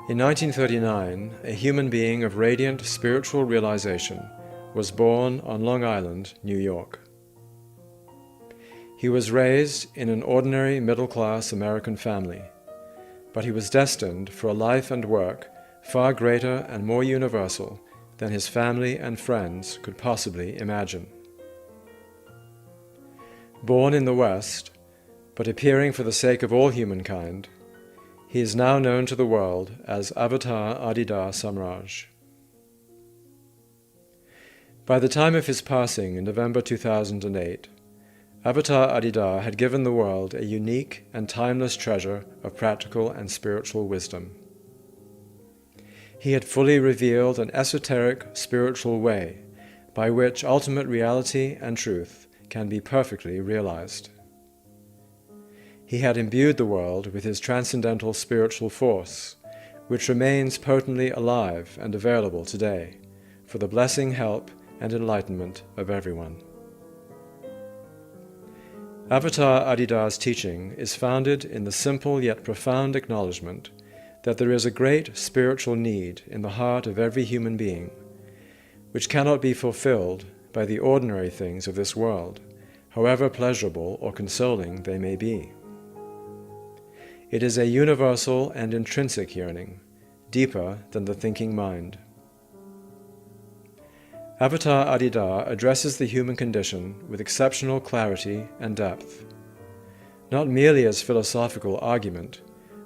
In 1939, a human being of radiant spiritual realization was born on Long Island, New York. He was raised in an ordinary middle-class American family, but he was destined for a life and work far greater and more universal than his family and friends could possibly imagine. Born in the West, but appearing for the sake of all humankind, he is now known to the world as Avatar Adi Da Samraj. By the time of his passing in November 2008, Avatar Adi Da had given the world a unique and timeless treasure of practical and spiritual wisdom. He had fully revealed an esoteric spiritual way by which ultimate reality and truth can be perfectly realized. He had imbued the world with his transcendental spiritual force, which remains potently alive and available today for the blessing, help, and enlightenment of everyone. Avatar Adi Da's teaching is founded in the simple yet profound acknowledgement that there is a great spiritual need in the heart of every human being, which cannot be fulfilled by the ordinary things of this world, however pleasurable or consoling they may be. It is a universal and intrinsic yearning, deeper than the thinking mind. Avatar Adi Da addresses the human condition with exceptional clarity and depth, not merely as philosophical argument,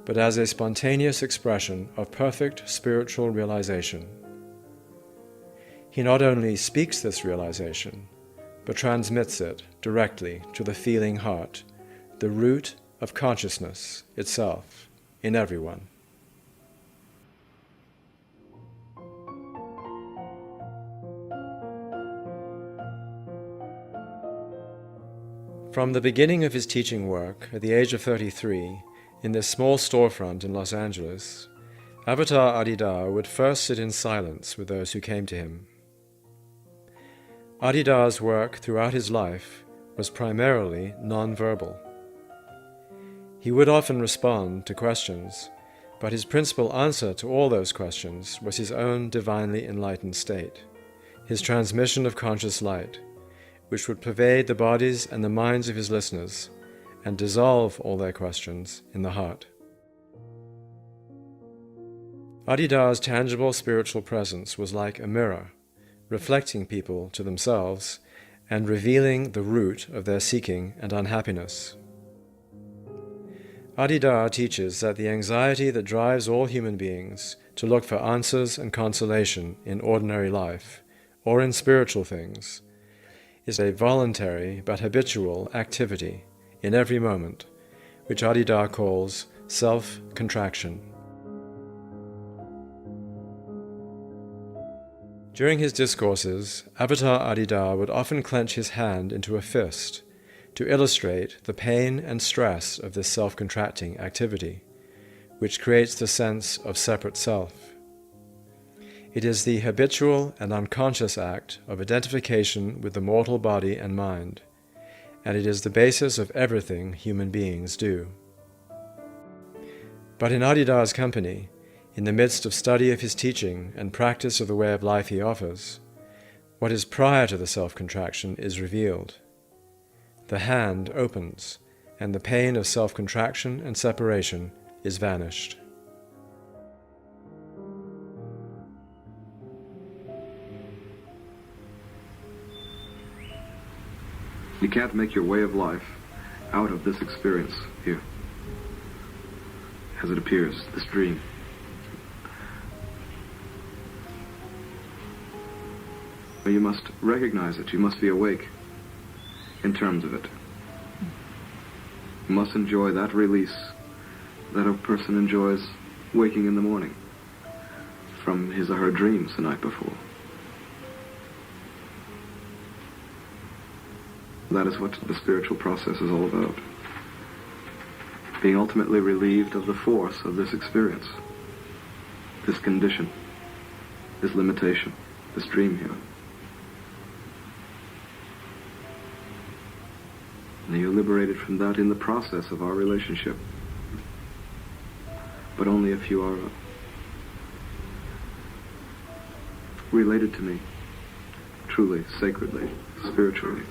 but as a spontaneous expression of perfect spiritual realization. He not only speaks this realization, but transmits it directly to the feeling heart, the root of consciousness itself in everyone. From the beginning of his teaching work, at the age of 33, in this small storefront in Los Angeles, Avatar Adi Da would first sit in silence with those who came to him. Adi Da's work throughout his life was primarily non-verbal. He would often respond to questions, but his principal answer to all those questions was his own divinely enlightened state, his transmission of conscious light, which would pervade the bodies and the minds of his listeners and dissolve all their questions in the heart. Adi Da's tangible spiritual presence was like a mirror, reflecting people to themselves and revealing the root of their seeking and unhappiness. Adi Da teaches that the anxiety that drives all human beings to look for answers and consolation in ordinary life or in spiritual things is a voluntary but habitual activity in every moment, which Adi Da calls self-contraction. During his discourses, Avatar Adi Da would often clench his hand into a fist to illustrate the pain and stress of this self-contracting activity, which creates the sense of separate self. It is the habitual and unconscious act of identification with the mortal body and mind, and it is the basis of everything human beings do. But in Adi Da's company, in the midst of study of his teaching and practice of the way of life he offers, what is prior to the self-contraction is revealed. The hand opens, and the pain of self-contraction and separation is vanished. You can't make your way of life out of this experience here, as it appears, this dream. You must recognize it. You must be awake in terms of it. You must enjoy that release that a person enjoys waking in the morning from his or her dreams the night before. That is what the spiritual process is all about. Being ultimately relieved of the force of this experience, this condition, this limitation, this dream here. And you're liberated from that in the process of our relationship. But only if you are related to me, truly, sacredly, spiritually,